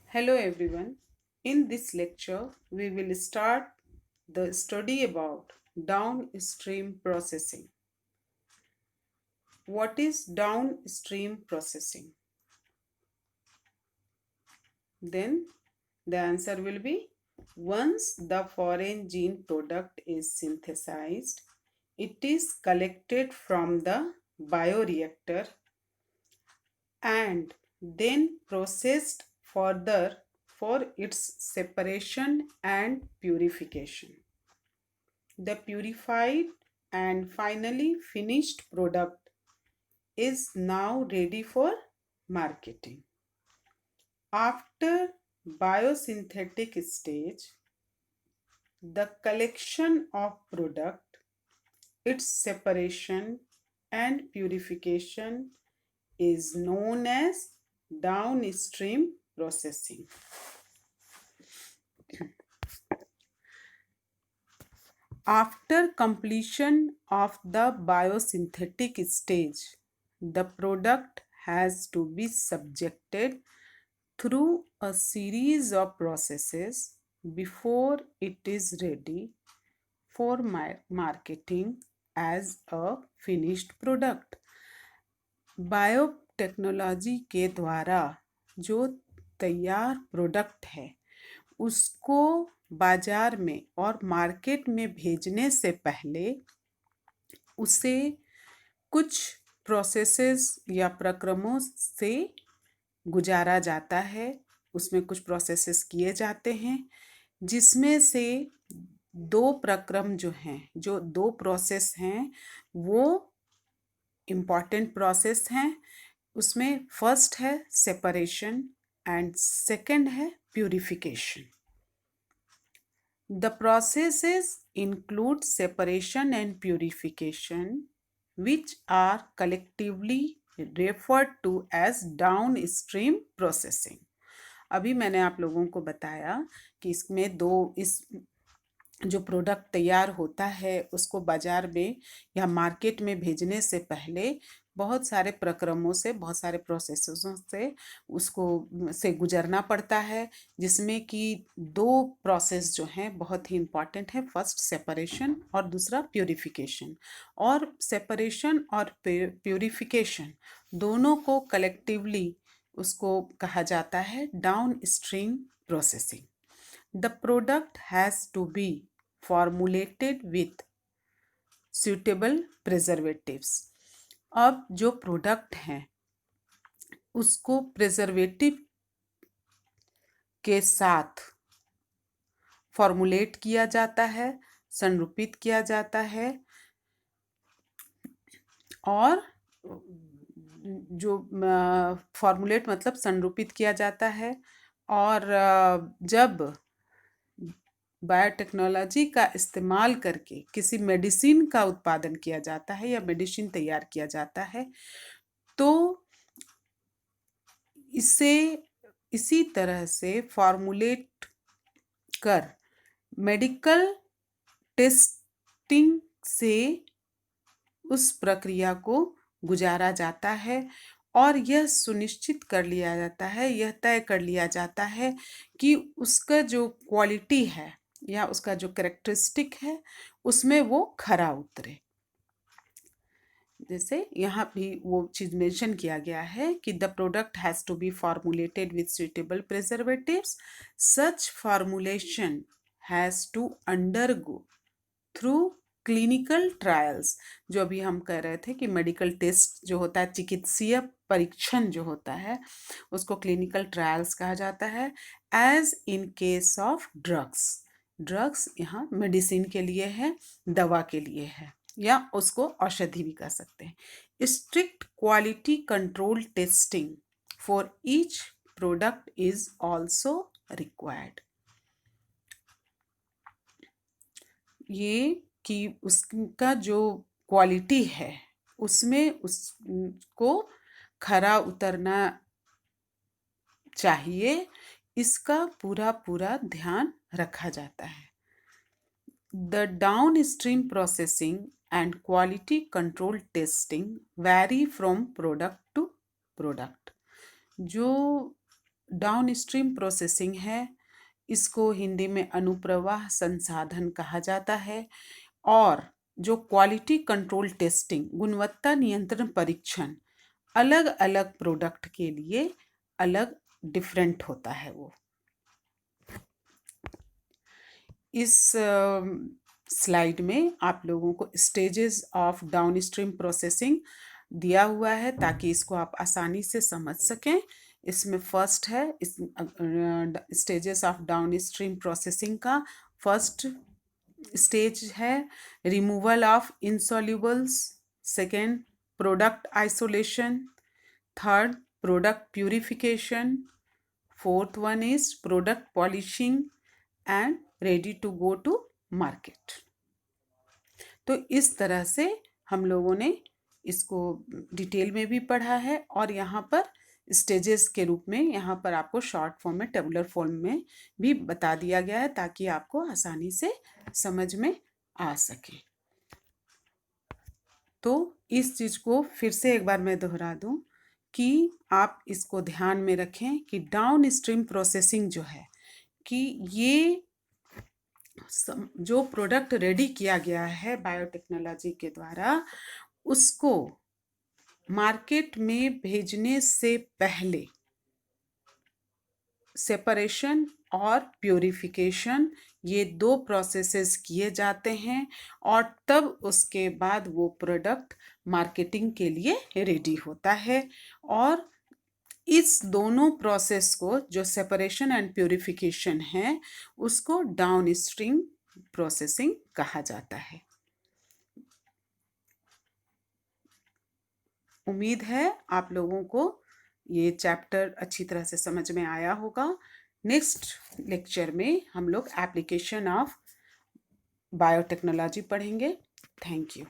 Hello everyone. In this lecture, we will start the study about downstream processing. What is downstream processing? Then the answer will be once the foreign gene product is synthesized, it is collected from the bioreactor and then processed further for its separation and purification. The purified and finally finished product is now ready for marketing. After biosynthetic stage, the collection of product, its separation and purification is known as downstream processing. After completion of the biosynthetic stage, the product has to be subjected through a series of processes before it is ready for marketing as a finished product. Biotechnology के द्वारा जो तैयार product है उसको बाजार में और market में भेजने से पहले उसे कुछ प्रोसेसेस या प्रक्रमों से गुजारा जाता है। उसमें कुछ प्रोसेसेस किए जाते हैं जिसमें से दो प्रक्रम जो हैं, जो दो प्रोसेस हैं वो इम्पॉर्टेंट प्रोसेस हैं। उसमें फर्स्ट है सेपरेशन एंड सेकंड है purification. The processes include separation and purification, which are collectively referred to as downstream processing. अभी मैंने आप लोगों को बताया कि इसमें इस जो प्रोडक्ट तैयार होता है उसको बाजार में या मार्केट में भेजने से पहले बहुत सारे प्रक्रमों से, बहुत सारे प्रोसेसों से उसको से गुजरना पड़ता है, जिसमें कि दो प्रोसेस जो हैं बहुत ही इम्पॉर्टेंट है। फर्स्ट सेपरेशन और दूसरा प्यूरिफिकेशन। और सेपरेशन और प्यूरिफिकेशन दोनों को कलेक्टिवली उसको कहा जाता है down stream processing. The product has to be formulated with suitable preservatives. अब जो प्रोडक्ट हैं उसको प्रिजर्वेटिव के साथ फॉर्मुलेट किया जाता है, संरूपित किया जाता है और जो फॉर्मुलेट मतलब संरूपित किया जाता है। और जब बायोटेक्नोलॉजी का इस्तेमाल करके किसी मेडिसिन का उत्पादन किया जाता है या मेडिसिन तैयार किया जाता है तो इसे इसी तरह से फॉर्मुलेट कर मेडिकल टेस्टिंग से उस प्रक्रिया को गुजारा जाता है और यह सुनिश्चित कर लिया जाता है, यह तय कर लिया जाता है कि उसका जो क्वालिटी है या उसका जो कैरेक्टरिस्टिक है उसमें वो खरा उतरे। जैसे यहाँ भी वो चीज़ मेंशन किया गया है कि the product has to be formulated with suitable preservatives. Such formulation has to undergo through clinical trials. जो अभी हम कह रहे थे कि मेडिकल टेस्ट जो होता है, चिकित्सीय परीक्षण जो होता है उसको क्लिनिकल ट्रायल्स कहा जाता है। As in case of drugs यहाँ मेडिसिन के लिए है, दवा के लिए है या उसको औषधि भी कह सकते हैं। Strict quality control testing for each product is also required. ये कि उसका जो क्वालिटी है उसमें उसको खरा उतरना चाहिए, इसका पूरा ध्यान रखा जाता है। The downstream processing and quality control testing vary from product to product. जो डाउन स्ट्रीम प्रोसेसिंग है, इसको हिंदी में अनुप्रवाह संसाधन कहा जाता है। और जो क्वालिटी कंट्रोल टेस्टिंग, गुणवत्ता नियंत्रण परीक्षण, अलग अलग प्रोडक्ट के लिए अलग डिफरेंट होता है। वो इस स्लाइड में आप लोगों को स्टेजेस ऑफ डाउनस्ट्रीम प्रोसेसिंग दिया हुआ है ताकि इसको आप आसानी से समझ सकें। इसमें फर्स्ट है इस स्टेजेस ऑफ डाउनस्ट्रीम प्रोसेसिंग का फर्स्ट स्टेज है removal of insolubles, second product isolation, third product purification, fourth one is product polishing and ready to go to market. तो इस तरह से हम लोगों ने इसको डिटेल में भी पढ़ा है और यहाँ पर स्टेजेस के रूप में यहाँ पर आपको शॉर्ट फॉर्म में, टेबुलर फॉर्म में भी बता दिया गया है ताकि आपको आसानी से समझ में आ सके। तो इस चीज़ को फिर से एक बार मैं दोहरा दूं कि आप इसको ध्यान में रखें कि डाउन स्ट्रीम प्रोसेसिंग जो है कि ये जो प्रोडक्ट रेडी किया गया है बायोटेक्नोलॉजी के द्वारा, उसको मार्केट में भेजने से पहले सेपरेशन और प्यूरिफिकेशन, ये दो प्रोसेसेस किए जाते हैं और तब उसके बाद वो प्रोडक्ट मार्केटिंग के लिए रेडी होता है। और इस दोनों प्रोसेस को, जो सेपरेशन एंड प्यूरिफिकेशन है, उसको डाउन स्ट्रीम प्रोसेसिंग कहा जाता है। उम्मीद है आप लोगों को ये चैप्टर अच्छी तरह से समझ में आया होगा। नेक्स्ट लेक्चर में हम लोग एप्लीकेशन ऑफ बायोटेक्नोलॉजी पढ़ेंगे। Thank you.